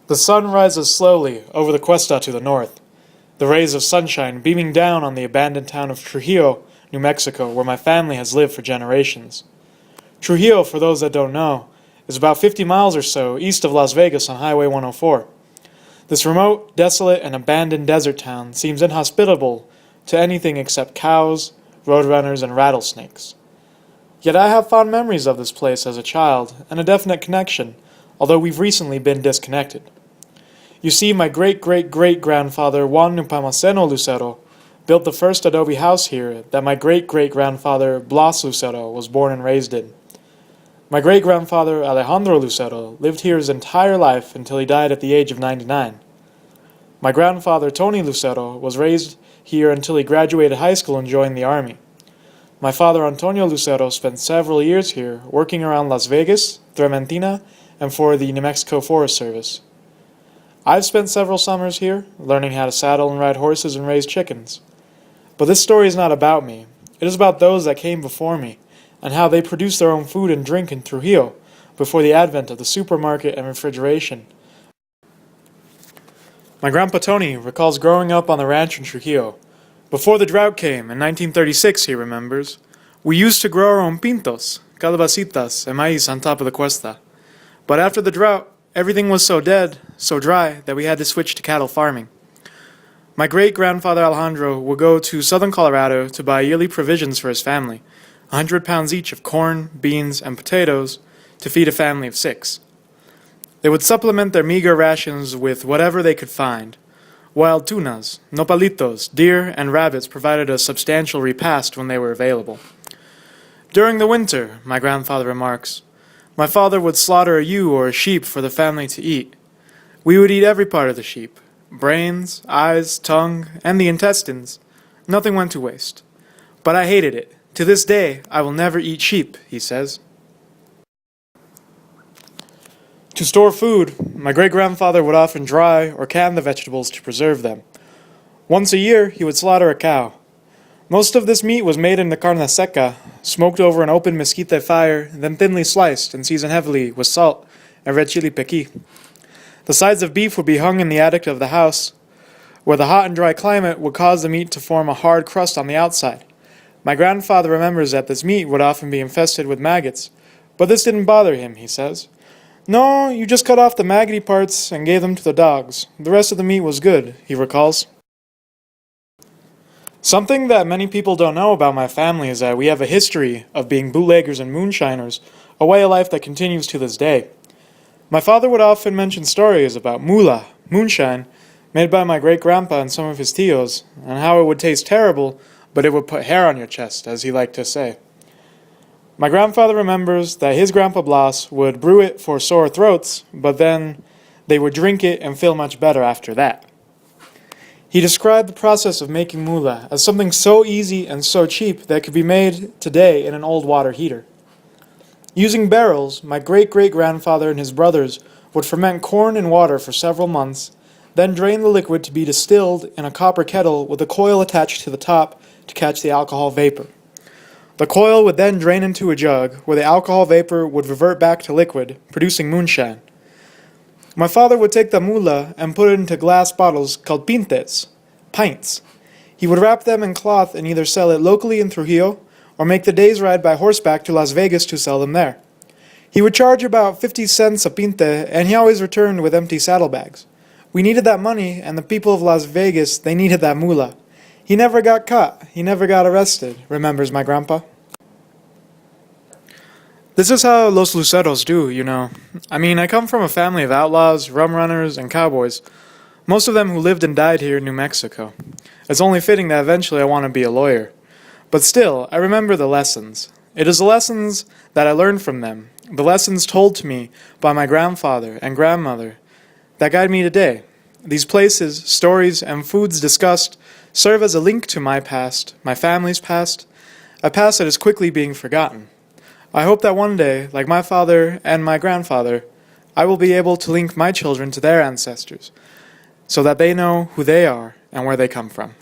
The sun rises slowly over the cuesta to the north, the rays of sunshine beaming down on the abandoned town of Trujillo, New Mexico, where my family has lived for generations. Trujillo, for those that don't know, is about 50 miles or so east of Las Vegas on Highway 104. This remote, desolate, and abandoned desert town seems inhospitable to anything except cows, roadrunners, and rattlesnakes. Yet I have fond memories of this place as a child, and a definite connection, although we've recently been disconnected. You see, my great-great-great-grandfather Juan Nepomuceno Lucero built the first adobe house here that my great-great-grandfather Blas Lucero was born and raised in. My great-grandfather Alejandro Lucero lived here his entire life until he died at the age of 99. My grandfather Tony Lucero was raised here until he graduated high school and joined the army. My father Antonio Lucero spent several years here working around Las Vegas, Trementina, and for the New Mexico Forest Service. I've spent several summers here, learning how to saddle and ride horses and raise chickens. But this story is not about me. It is about those that came before me, and how they produced their own food and drink in Trujillo before the advent of the supermarket and refrigeration. My grandpa Tony recalls growing up on the ranch in Trujillo. Before the drought came, in 1936, he remembers, we used to grow our own pintos, calabacitas, and maíz on top of the cuesta. But after the drought, everything was so dead, so dry, that we had to switch to cattle farming. My great-grandfather Alejandro would go to southern Colorado to buy yearly provisions for his family, 100 pounds each of corn, beans, and potatoes to feed a family of 6. They would supplement their meager rations with whatever they could find. Wild tunas, nopalitos, deer, and rabbits provided a substantial repast when they were available. During the winter, my grandfather remarks, my father would slaughter a ewe or a sheep for the family to eat. We would eat every part of the sheep, brains, eyes, tongue, and the intestines. Nothing went to waste. But I hated it. To this day, I will never eat sheep, he says. To store food, my great-grandfather would often dry or can the vegetables to preserve them. Once a year, he would slaughter a cow. Most of this meat was made in the carne seca, smoked over an open mesquite fire, then thinly sliced and seasoned heavily with salt and red chili piquis. The sides of beef would be hung in the attic of the house, where the hot and dry climate would cause the meat to form a hard crust on the outside. My grandfather remembers that this meat would often be infested with maggots, but this didn't bother him, he says. No, you just cut off the maggoty parts and gave them to the dogs. The rest of the meat was good, he recalls. Something that many people don't know about my family is that we have a history of being bootleggers and moonshiners, a way of life that continues to this day. My father would often mention stories about mula, moonshine, made by my great-grandpa and some of his tios, and how it would taste terrible, but it would put hair on your chest, as he liked to say. My grandfather remembers that his grandpa Blas would brew it for sore throats, but then they would drink it and feel much better after that. He described the process of making mula as something so easy and so cheap that it could be made today in an old water heater. Using barrels, my great-great-grandfather and his brothers would ferment corn in water for several months, then drain the liquid to be distilled in a copper kettle with a coil attached to the top to catch the alcohol vapor. The coil would then drain into a jug, where the alcohol vapor would revert back to liquid, producing moonshine. My father would take the mula and put it into glass bottles called pintes, pints. He would wrap them in cloth and either sell it locally in Trujillo, or make the day's ride by horseback to Las Vegas to sell them there. He would charge about 50 cents a pinte, and he always returned with empty saddlebags. We needed that money, and the people of Las Vegas, they needed that mula. He never got caught. He never got arrested, remembers my grandpa. This is how Los Luceros do, you know. I come from a family of outlaws, rum runners, and cowboys, most of them who lived and died here in New Mexico. It's only fitting that eventually I want to be a lawyer. But still, I remember the lessons. It is the lessons that I learned from them, the lessons told to me by my grandfather and grandmother, that guide me today. These places, stories, and foods discussed serve as a link to my past, my family's past, a past that is quickly being forgotten. I hope that one day, like my father and my grandfather, I will be able to link my children to their ancestors, so that they know who they are and where they come from.